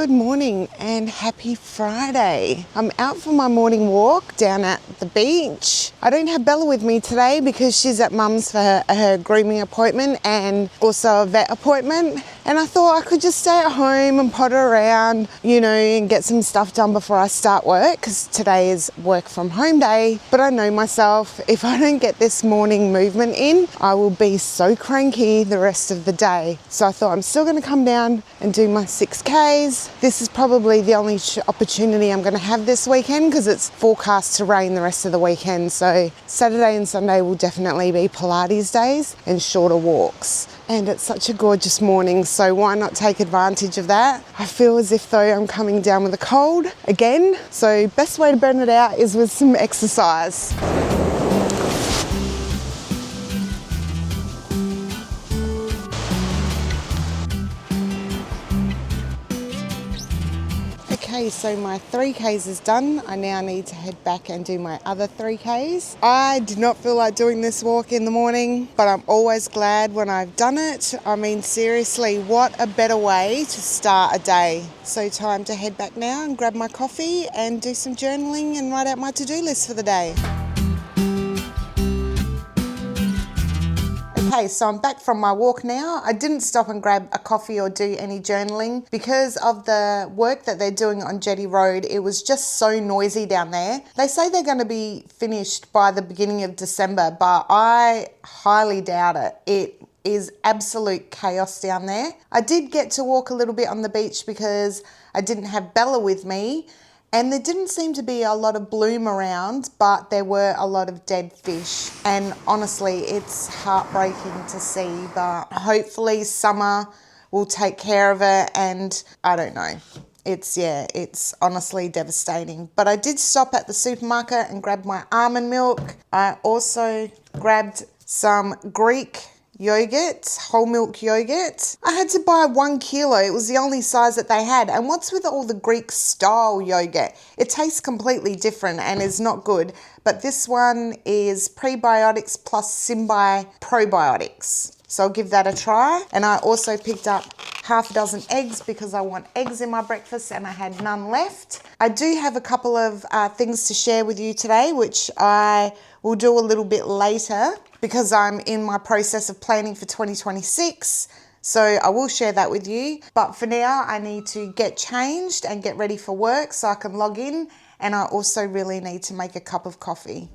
Good morning and happy Friday. I'm out for my morning walk down at the beach. I don't have Bella with me today because she's at mum's for her grooming appointment and also a vet appointment. And I thought I could just stay at home and potter around, and get some stuff done before I start work because today is work from home day. But I know myself, if I don't get this morning movement in, I will be so cranky the rest of the day. So I thought I'm still going to come down and do my 6Ks. This is probably the only opportunity I'm going to have this weekend because it's forecast to rain the rest of the weekend. So Saturday and Sunday will definitely be Pilates days and shorter walks. And it's such a gorgeous morning, so why not take advantage of that? I feel as if though I'm coming down with a cold again. So best way to burn it out is with some exercise. Okay, so my 3Ks is done. I now need to head back and do my other 3Ks. I did not feel like doing this walk in the morning, but I'm always glad when I've done it. I mean, seriously, what a better way to start a day. So time to head back now and grab my coffee and do some journaling and write out my to-do list for the day. Okay, so I'm back from my walk now. I didn't stop and grab a coffee or do any journaling because of the work that they're doing on Chatty Road. It was just so noisy down there. They say they're going to be finished by the beginning of December, but I highly doubt it. It is absolute chaos down there. I did get to walk a little bit on the beach because I didn't have Bella with me. And there didn't seem to be a lot of bloom around, but there were a lot of dead fish. And honestly, it's heartbreaking to see, but hopefully summer will take care of it. And I don't know. It's honestly devastating. But I did stop at the supermarket and grab my almond milk. I also grabbed some Greek yogurt, whole milk yogurt. I had to buy 1 kilo. It was the only size that they had. And what's with all the Greek style yogurt? It tastes completely different and is not good. But this one is prebiotics plus Symbi probiotics. So I'll give that a try. And I also picked up half a dozen eggs because I want eggs in my breakfast and I had none left. I do have a couple of things to share with you today, which I will do a little bit later because I'm in my process of planning for 2026. So I will share that with you. But for now, I need to get changed and get ready for work so I can log in. And I also really need to make a cup of coffee.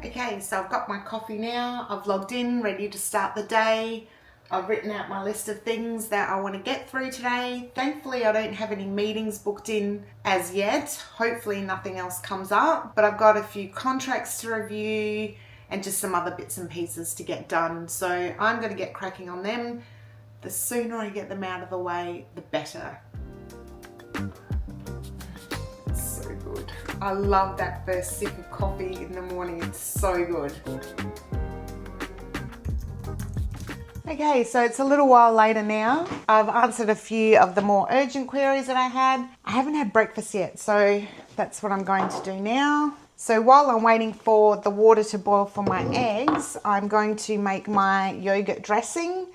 Okay, so I've got my coffee now. I've logged in, ready to start the day. I've written out my list of things that I want to get through today. Thankfully, I don't have any meetings booked in as yet. Hopefully nothing else comes up, but I've got a few contracts to review and just some other bits and pieces to get done. So I'm going to get cracking on them. The sooner I get them out of the way, the better. It's so good. I love that first sip of coffee in the morning. It's so good. Okay, so it's a little while later now. I've answered a few of the more urgent queries that I had. I haven't had breakfast yet, so that's what I'm going to do now. So while I'm waiting for the water to boil for my eggs, I'm going to make my yogurt dressing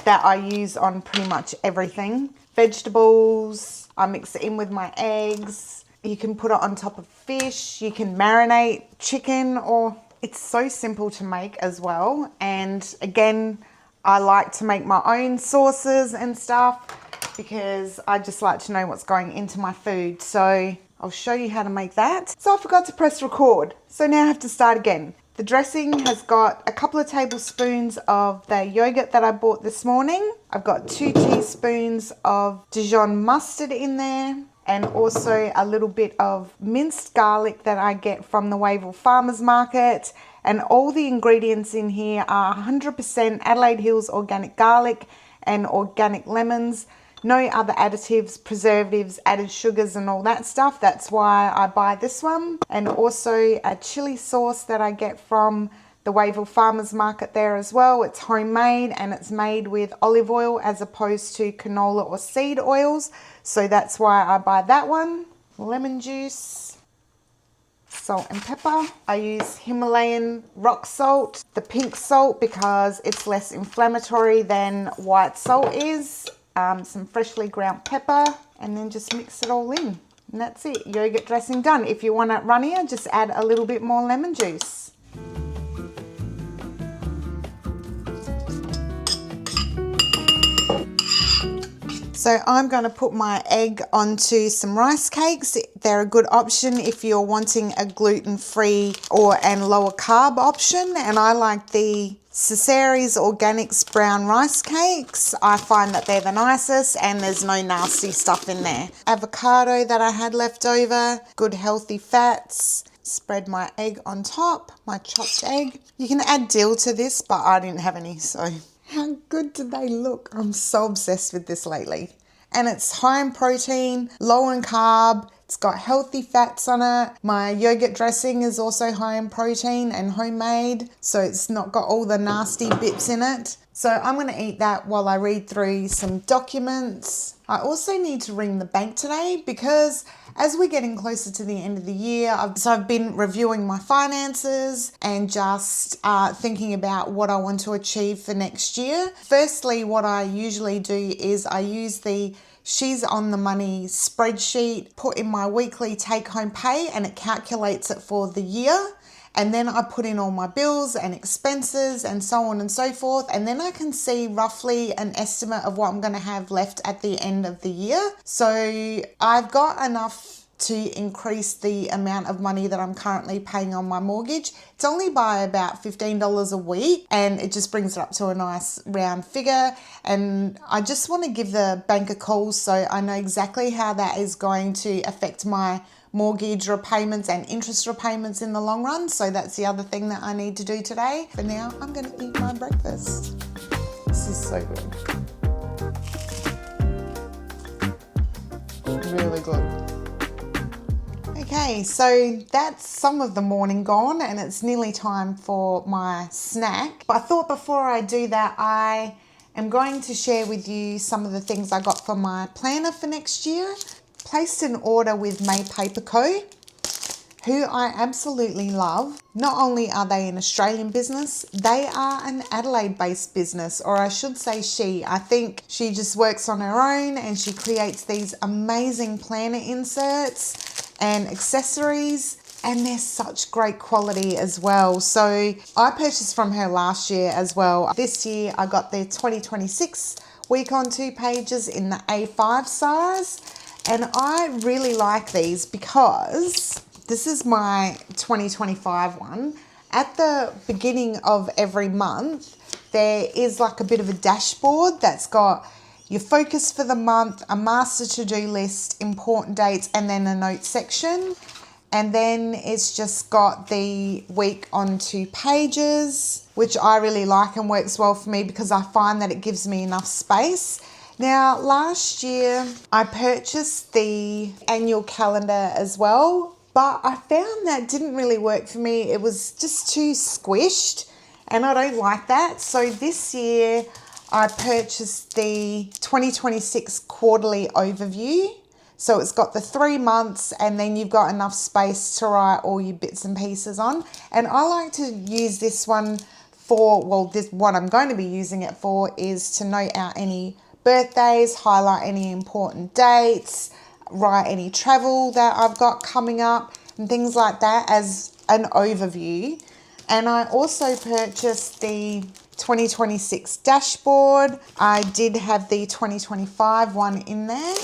that I use on pretty much everything. Vegetables, I mix it in with my eggs. You can put it on top of fish, you can marinate chicken, or it's so simple to make as well. And again, I like to make my own sauces and stuff because I just like to know what's going into my food. So I'll show you how to make that. So I forgot to press record. So now I have to start again. The dressing has got a couple of tablespoons of the yogurt that I bought this morning. I've got 2 teaspoons of Dijon mustard in there, and also a little bit of minced garlic that I get from the Wavell Farmers Market. And all the ingredients in here are 100% Adelaide Hills organic garlic and organic lemons. No other additives, preservatives, added sugars and all that stuff. That's why I buy this one. And also a chili sauce that I get from the Wavell Farmers Market there as well. It's homemade and it's made with olive oil as opposed to canola or seed oils. So that's why I buy that one. Lemon juice. salt and pepper. I use Himalayan rock salt, the pink salt, because it's less inflammatory than white salt is. Some freshly ground pepper, and then just mix it all in. And that's it, yogurt dressing done. If you want it runnier, just add a little bit more lemon juice. So I'm going to put my egg onto some rice cakes. They're a good option if you're wanting a gluten-free and lower carb option. And I like the Ciceri's Organics brown rice cakes. I find that they're the nicest and there's no nasty stuff in there. Avocado that I had left over, good healthy fats. Spread my egg on top, my chopped egg. You can add dill to this, but I didn't have any, so. How good do they look? I'm so obsessed with this lately. And it's high in protein, low in carb. It's got healthy fats on it. My yogurt dressing is also high in protein and homemade, so it's not got all the nasty bits in it. So I'm going to eat that while I read through some documents. I also need to ring the bank today because as we're getting closer to the end of the year, I've been reviewing my finances and just thinking about what I want to achieve for next year. Firstly, what I usually do is I use the She's on the Money spreadsheet, put in my weekly take-home pay, and it calculates it for the year. And then I put in all my bills and expenses and so on and so forth. And then I can see roughly an estimate of what I'm going to have left at the end of the year. So I've got enough to increase the amount of money that I'm currently paying on my mortgage. It's only by about $15 a week, and it just brings it up to a nice round figure. And I just want to give the bank a call so I know exactly how that is going to affect my mortgage repayments and interest repayments in the long run. So that's the other thing that I need to do today. For now, I'm going to eat my breakfast. This is so good. Really good. Okay, so that's some of the morning gone and it's nearly time for my snack. But I thought before I do that, I am going to share with you some of the things I got for my planner for next year. Placed an order with May Paper Co., who I absolutely love. Not only are they an Australian business, they are an Adelaide-based business, or I should say she. I think she just works on her own and she creates these amazing planner inserts and accessories, and they're such great quality as well. So I purchased from her last year as well. This year I got their 2026 week on 2 pages in the A5 size, and I really like these because this is my 2025 one. At the beginning of every month, there is like a bit of a dashboard that's got your focus for the month, a master to-do list, important dates, and then a notes section. And then it's just got the week on 2 pages, which I really like and works well for me because I find that it gives me enough space. Now, last year I purchased the annual calendar as well, but I found that didn't really work for me. It was just too squished and I don't like that. So this year I purchased the 2026 quarterly overview. So it's got the 3 months and then you've got enough space to write all your bits and pieces on. And I like to use this one for, well, this what I'm going to be using it for is to note out any birthdays, highlight any important dates, write any travel that I've got coming up and things like that as an overview. And I also purchased the 2026 dashboard. I did have the 2025 one in there.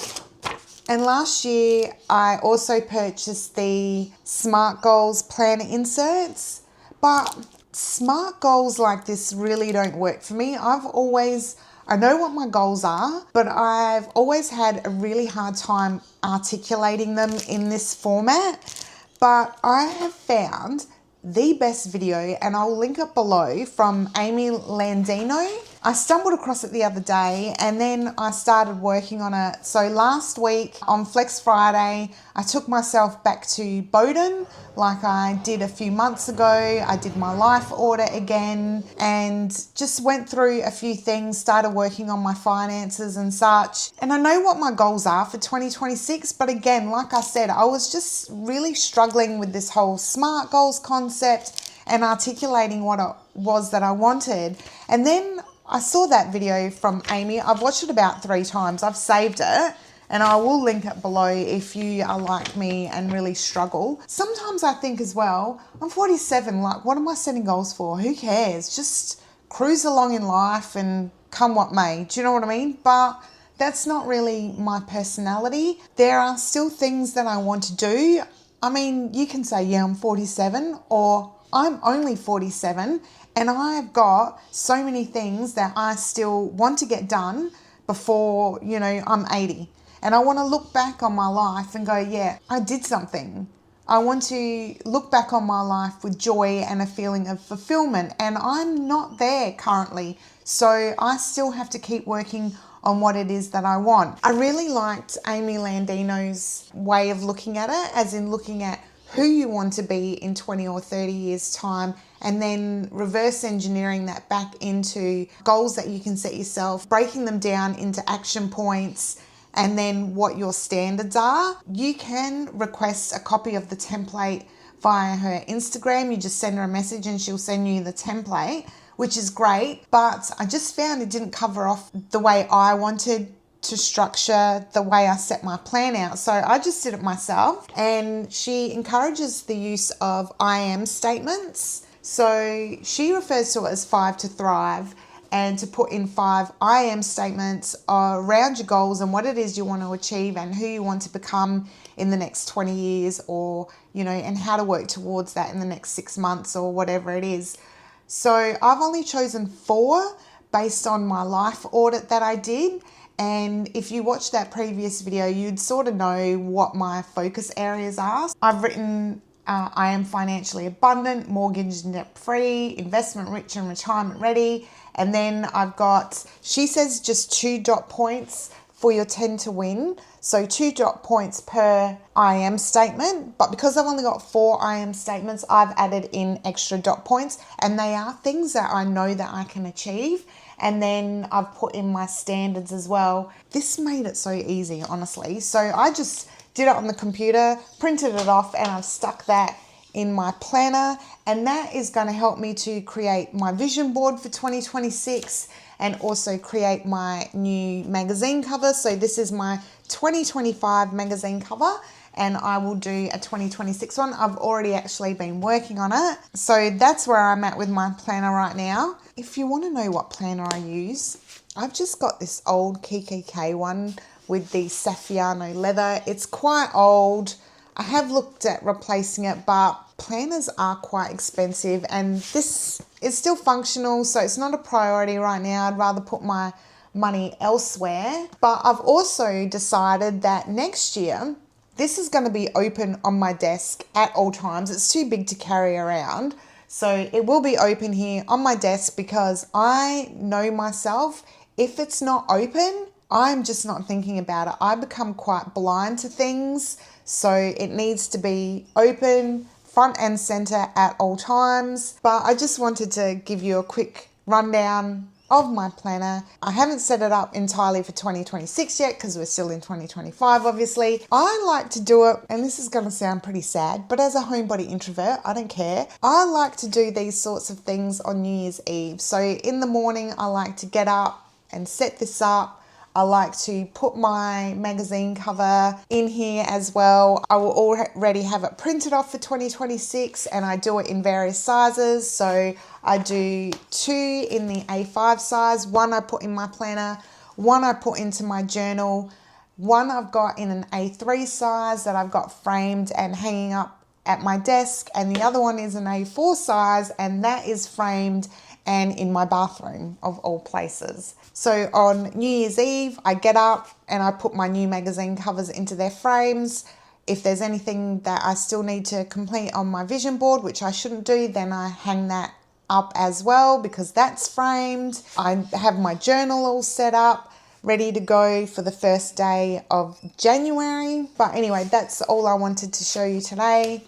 And last year I also purchased the SMART Goals planner inserts, but SMART goals like this really don't work for me. I know what my goals are, but I've always had a really hard time articulating them in this format. But I have found the best video, and I'll link it below, from Amy Landino. I stumbled across it the other day and then I started working on it. So last week on Flex Friday, I took myself back to Bowden like I did a few months ago. I did my life audit again and just went through a few things, started working on my finances and such. And I know what my goals are for 2026, but again, like I said, I was just really struggling with this whole SMART goals concept and articulating what it was that I wanted. And then I saw that video from Amy. I've watched it about 3 times. I've saved it and I will link it below if you are like me and really struggle. Sometimes I think as well, I'm 47, like what am I setting goals for? Who cares? Just cruise along in life and come what may. Do you know what I mean? But that's not really my personality. There are still things that I want to do. I mean, you can say, yeah, I'm 47 or I'm only 47 and I've got so many things that I still want to get done before, I'm 80. And I want to look back on my life and go, yeah, I did something. I want to look back on my life with joy and a feeling of fulfillment. And I'm not there currently. So I still have to keep working on what it is that I want. I really liked Amy Landino's way of looking at it, as in looking at who you want to be in 20 or 30 years time and then reverse engineering that back into goals that you can set yourself, breaking them down into action points and then what your standards are. You can request a copy of the template via her Instagram. You just send her a message and she'll send you the template, which is great, but I just found it didn't cover off the way I wanted to structure the way I set my plan out. So I just did it myself, and she encourages the use of I am statements. So she refers to it as 5 to Thrive, and to put in 5 I am statements around your goals and what it is you want to achieve and who you want to become in the next 20 years or, and how to work towards that in the next 6 months or whatever it is. So I've only chosen 4 based on my life audit that I did. And if you watched that previous video, you'd sort of know what my focus areas are. I've written, I am financially abundant, mortgage and debt free, investment rich and retirement ready. And then I've got, she says just 2 dot points for your 10 to win. So 2 dot points per I am statement. But because I've only got 4 I am statements, I've added in extra dot points. And they are things that I know that I can achieve. And then I've put in my standards as well. This made it so easy, honestly. So I just did it on the computer, printed it off, and I've stuck that in my planner. And that is going to help me to create my vision board for 2026 and also create my new magazine cover. So this is my 2025 magazine cover, and I will do a 2026 one. I've already actually been working on it. So that's where I'm at with my planner right now. If you want to know what planner I use, I've just got this old KKK one with the Saffiano leather. It's quite old. I have looked at replacing it, but planners are quite expensive and this is still functional, so it's not a priority right now. I'd rather put my money elsewhere. But I've also decided that next year, this is going to be open on my desk at all times. It's too big to carry around. So it will be open here on my desk because I know myself. If it's not open, I'm just not thinking about it. I become quite blind to things. So it needs to be open, front and center at all times. But I just wanted to give you a quick rundown of my planner. I haven't set it up entirely for 2026 yet because we're still in 2025, obviously. I like to do it, and this is going to sound pretty sad, but as a homebody introvert, I don't care. I like to do these sorts of things on New Year's Eve. So in the morning, I like to get up and set this up. I like to put my magazine cover in here as well. I will already have it printed off for 2026 and I do it in various sizes. So I do 2 in the A5 size, 1 I put in my planner, 1 I put into my journal, 1 I've got in an A3 size that I've got framed and hanging up at my desk, and the other one is an A4 size and that is framed and in my bathroom of all places. So on New Year's Eve, I get up and I put my new magazine covers into their frames. If there's anything that I still need to complete on my vision board, which I shouldn't do, then I hang that up as well because that's framed. I have my journal all set up, ready to go for the first day of January. But anyway, that's all I wanted to show you today.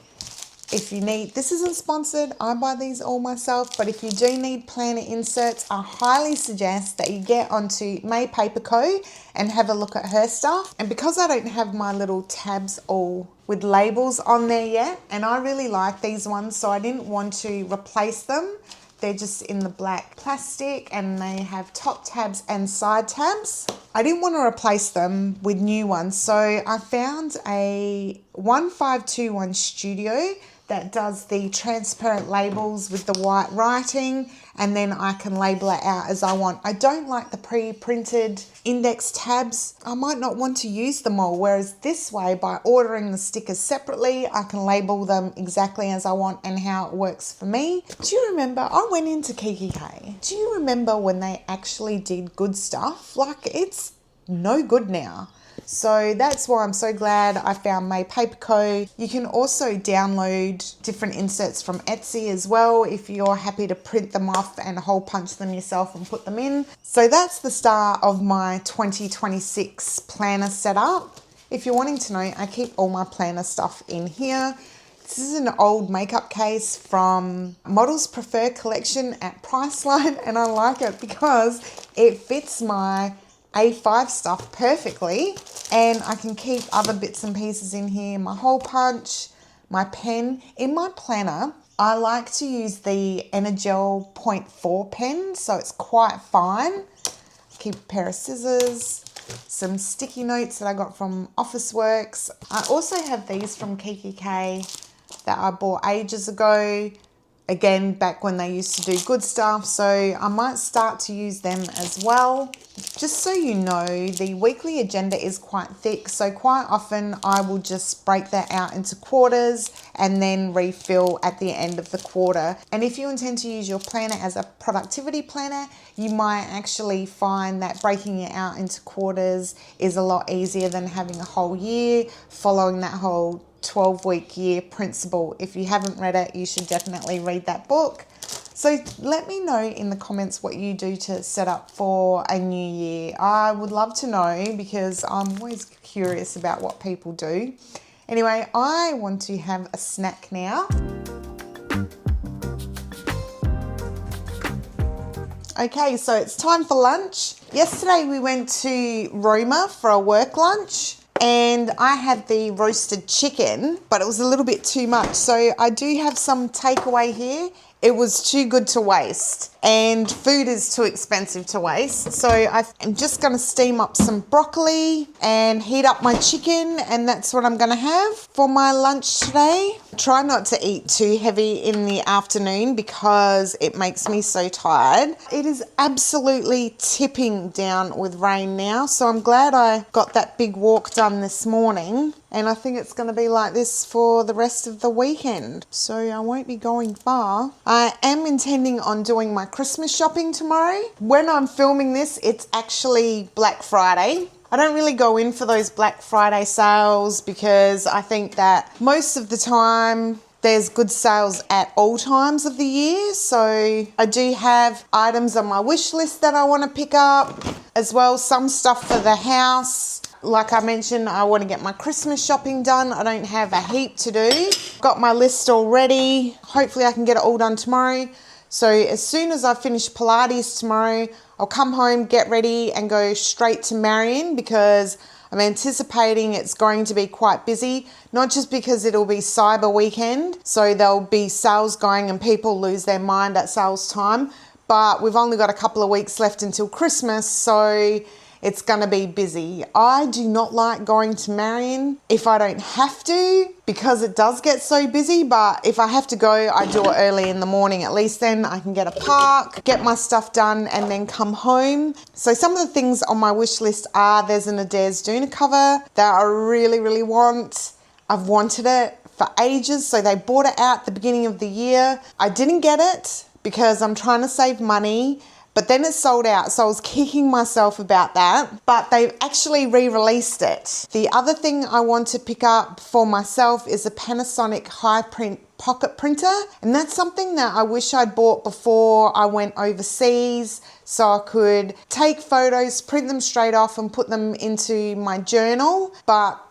If you need, this isn't sponsored, I buy these all myself, but if you do need planner inserts, I highly suggest that you get onto May Paper Co and have a look at her stuff. And because I don't have my little tabs all with labels on there yet, and I really like these ones, so I didn't want to replace them. They're just in the black plastic and they have top tabs and side tabs. I didn't want to replace them with new ones, so I found a 1521 Studio that does the transparent labels with the white writing, and then I can label it out as I want. I don't like the pre-printed index tabs. I might not want to use them all, whereas this way, by ordering the stickers separately, I can label them exactly as I want and how it works for me. Do you remember, I went into KKK. Do you remember when they actually did good stuff? Like, it's no good now. So that's why I'm so glad I found May Paper Co. You can also download different inserts from Etsy as well if you're happy to print them off and hole punch them yourself and put them in. So that's the start of my 2026 planner setup. If you're wanting to know, I keep all my planner stuff in here. This is an old makeup case from Models Prefer collection at Priceline, and I like it because it fits my A5 stuff perfectly, and I can keep other bits and pieces in here, my hole punch, my pen. In my planner, I like to use the Energel 0.4 pen, so it's quite fine. Keep a pair of scissors, some sticky notes that I got from Officeworks. I also have these from KKK that I bought ages ago. Again, back when they used to do good stuff, so I might start to use them as well. Just so you know, the weekly agenda is quite thick, so quite often I will just break that out into quarters and then refill at the end of the quarter. And if you intend to use your planner as a productivity planner, you might actually find that breaking it out into quarters is a lot easier than having a whole year, following that whole 12-week year principle. If you haven't read it, you should definitely read that book. So let me know in the comments what you do to set up for a new year. I would love to know because I'm always curious about what people do. Anyway, I want to have a snack now. Okay, so it's time for lunch. Yesterday we went to Roma for a work lunch, and I had the roasted chicken, but it was a little bit too much. So I do have some takeaway here. It was too good to waste, and food is too expensive to waste. So I'm just going to steam up some broccoli and heat up my chicken, and that's what I'm going to have for my lunch today. Try not to eat too heavy in the afternoon because it makes me so tired. It is absolutely tipping down with rain now, so I'm glad I got that big walk done this morning. And I think it's going to be like this for the rest of the weekend. So I won't be going far. I am intending on doing my Christmas shopping tomorrow. When I'm filming this, it's actually Black Friday. I don't really go in for those Black Friday sales because I think that most of the time there's good sales at all times of the year. So I do have items on my wish list that I want to pick up as well. Some stuff for the house. Like I mentioned, I want to get my Christmas shopping done. I don't have a heap to do. Got my list already. Hopefully I can get it all done tomorrow. So as soon as I finish Pilates tomorrow, I'll come home, get ready and go straight to Marion because I'm anticipating it's going to be quite busy. Not just because it'll be Cyber Weekend, so there'll be sales going and people lose their mind at sales time, but we've only got a couple of weeks left until Christmas, so it's going to be busy. I do not like going to Marion if I don't have to because it does get so busy, but if I have to go, I do it early in the morning. At least then I can get a park, get my stuff done and then come home. So some of the things on my wish list are there's an Adairs Doona cover that I really, really want. I've wanted it for ages, so they bought it out at the beginning of the year. I didn't get it because I'm trying to save money. But then it sold out, so I was kicking myself about that. But they've actually re-released it. The other thing I want to pick up for myself is a Panasonic high print pocket printer, and that's something that I wish I'd bought before I went overseas, so I could take photos, print them straight off and put them into my journal. But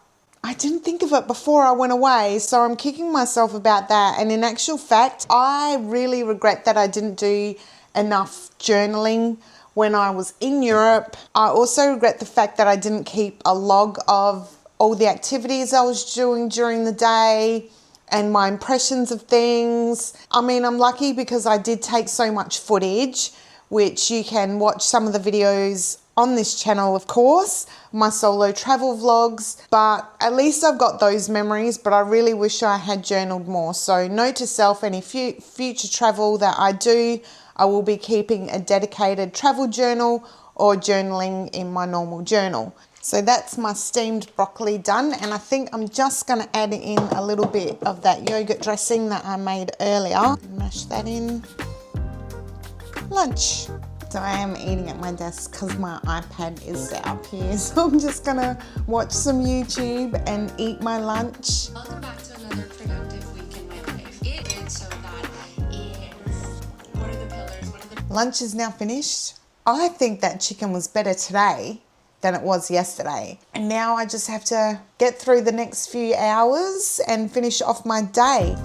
I didn't think of it before I went away, so I'm kicking myself about that. And in actual fact, I really regret that I didn't do enough journaling when I was in Europe. I also regret the fact that I didn't keep a log of all the activities I was doing during the day and my impressions of things. I mean, I'm lucky because I did take so much footage, which you can watch some of the videos on this channel, of course, my solo travel vlogs, but at least I've got those memories. But I really wish I had journaled more. So note to self, any future travel that I do, I will be keeping a dedicated travel journal or journaling in my normal journal. So that's my steamed broccoli done, and I think I'm just going to add in a little bit of that yogurt dressing that I made earlier. Mash that in. Lunch. So I am eating at my desk because my iPad is set up here. So I'm just gonna watch some YouTube and eat my lunch. Welcome back to another productive week in my life. It is so that what are the pillars? Lunch is now finished. I think that chicken was better today than it was yesterday. And now I just have to get through the next few hours and finish off my day.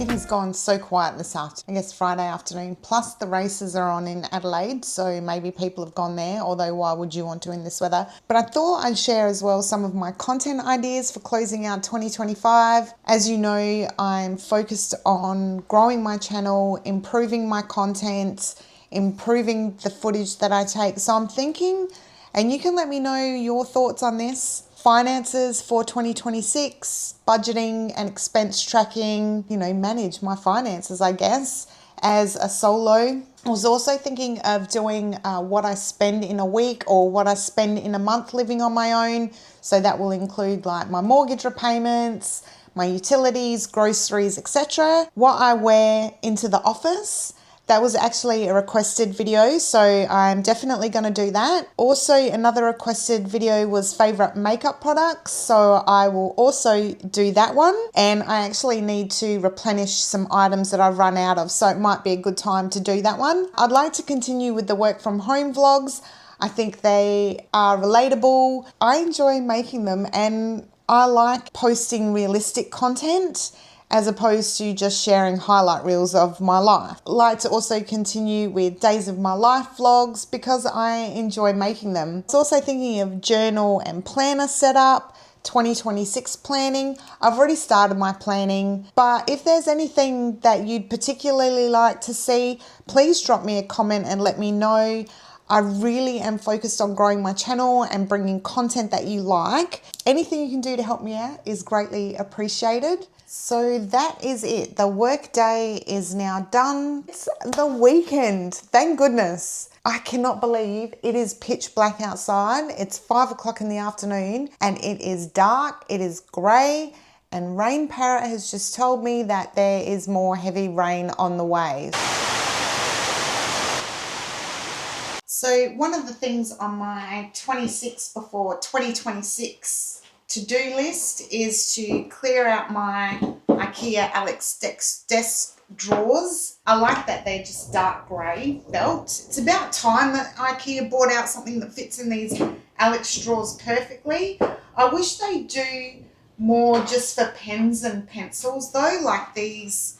It has gone so quiet this afternoon, I guess Friday afternoon, plus the races are on in Adelaide, so maybe people have gone there, although why would you want to in this weather? But I thought I'd share as well some of my content ideas for closing out 2025. As you know, I'm focused on growing my channel, improving my content, improving the footage that I take. So I'm thinking, and you can let me know your thoughts on this, finances for 2026, budgeting and expense tracking, manage my finances, I guess, as a solo. I was also thinking of doing what I spend in a week or what I spend in a month living on my own. So that will include like my mortgage repayments, my utilities, groceries, etc. What I wear into the office. That was actually a requested video, so I'm definitely going to do that. Also, another requested video was favourite makeup products, so I will also do that one. And I actually need to replenish some items that I've run out of, so it might be a good time to do that one. I'd like to continue with the work from home vlogs. I think they are relatable. I enjoy making them, and I like posting realistic content as opposed to just sharing highlight reels of my life. I like to also continue with days of my life vlogs because I enjoy making them. I was also thinking of journal and planner setup, 2026 planning. I've already started my planning, but if there's anything that you'd particularly like to see, please drop me a comment and let me know. I really am focused on growing my channel and bringing content that you like. Anything you can do to help me out is greatly appreciated. So that is it. The work day is now done. It's the weekend. Thank goodness. I cannot believe it is pitch black outside. It's 5 o'clock in the afternoon and it is dark. It is grey, and Rain Parrot has just told me that there is more heavy rain on the way. So one of the things on my 26 before 2026 to-do list is to clear out my IKEA Alex desk drawers. I like that they're just dark grey felt. It's about time that IKEA brought out something that fits in these Alex drawers perfectly. I wish they do more just for pens and pencils though, like these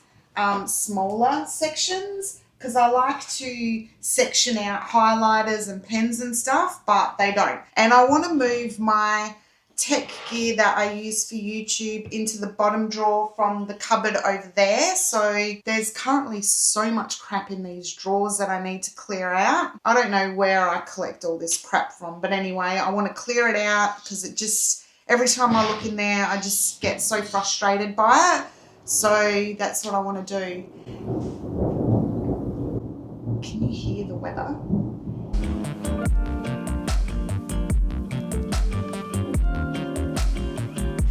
smaller sections, because I like to section out highlighters and pens and stuff, but they don't. And I want to move my tech gear that I use for YouTube into the bottom drawer from the cupboard over there. So there's currently so much crap in these drawers that I need to clear out. I don't know where I collect all this crap from, but anyway, I want to clear it out because it just, every time I look in there, I just get so frustrated by it. So that's what I want to do. Can you hear the weather?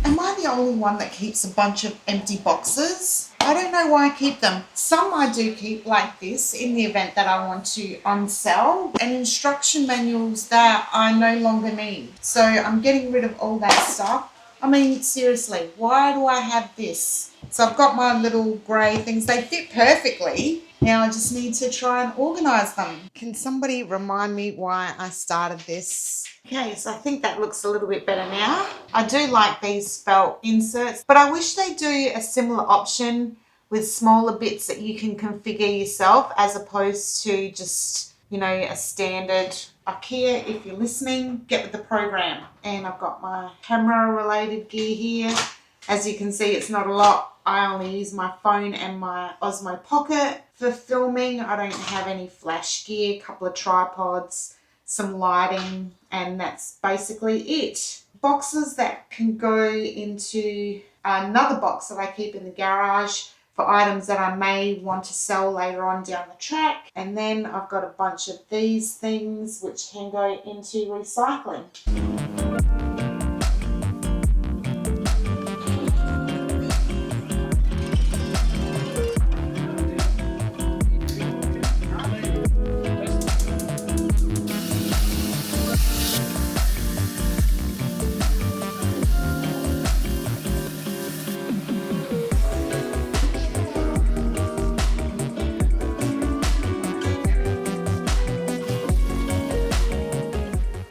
Am I the only one that keeps a bunch of empty boxes? I don't know why I keep them. Some I do keep like this in the event that I want to unsell, and instruction manuals that I no longer need. So I'm getting rid of all that stuff. I mean, seriously, why do I have this? So I've got my little grey things. They fit perfectly. Now I just need to try and organise them. Can somebody remind me why I started this? Okay, so I think that looks a little bit better now. I do like these felt inserts, but I wish they do a similar option with smaller bits that you can configure yourself as opposed to just, you know, a standard IKEA. If you're listening, get with the program. And I've got my camera related gear here. As you can see, it's not a lot. I only use my phone and my Osmo Pocket for filming. I don't have any flash gear, a couple of tripods, some lighting, and that's basically it. Boxes that can go into another box that I keep in the garage for items that I may want to sell later on down the track. And then I've got a bunch of these things which can go into recycling.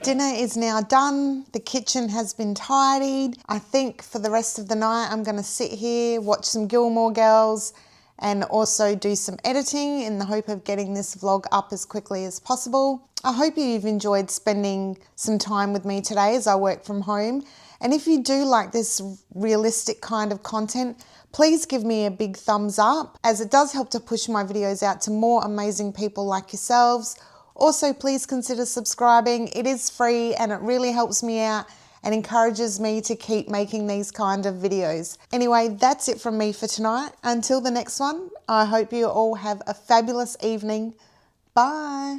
Dinner is now done. The kitchen has been tidied. I think for the rest of the night, I'm going to sit here, watch some Gilmore Girls, and also do some editing in the hope of getting this vlog up as quickly as possible. I hope you've enjoyed spending some time with me today as I work from home. And if you do like this realistic kind of content, please give me a big thumbs up, as it does help to push my videos out to more amazing people like yourselves. Also, please consider subscribing. It is free and it really helps me out and encourages me to keep making these kind of videos. Anyway, that's it from me for tonight. Until the next one, I hope you all have a fabulous evening. Bye.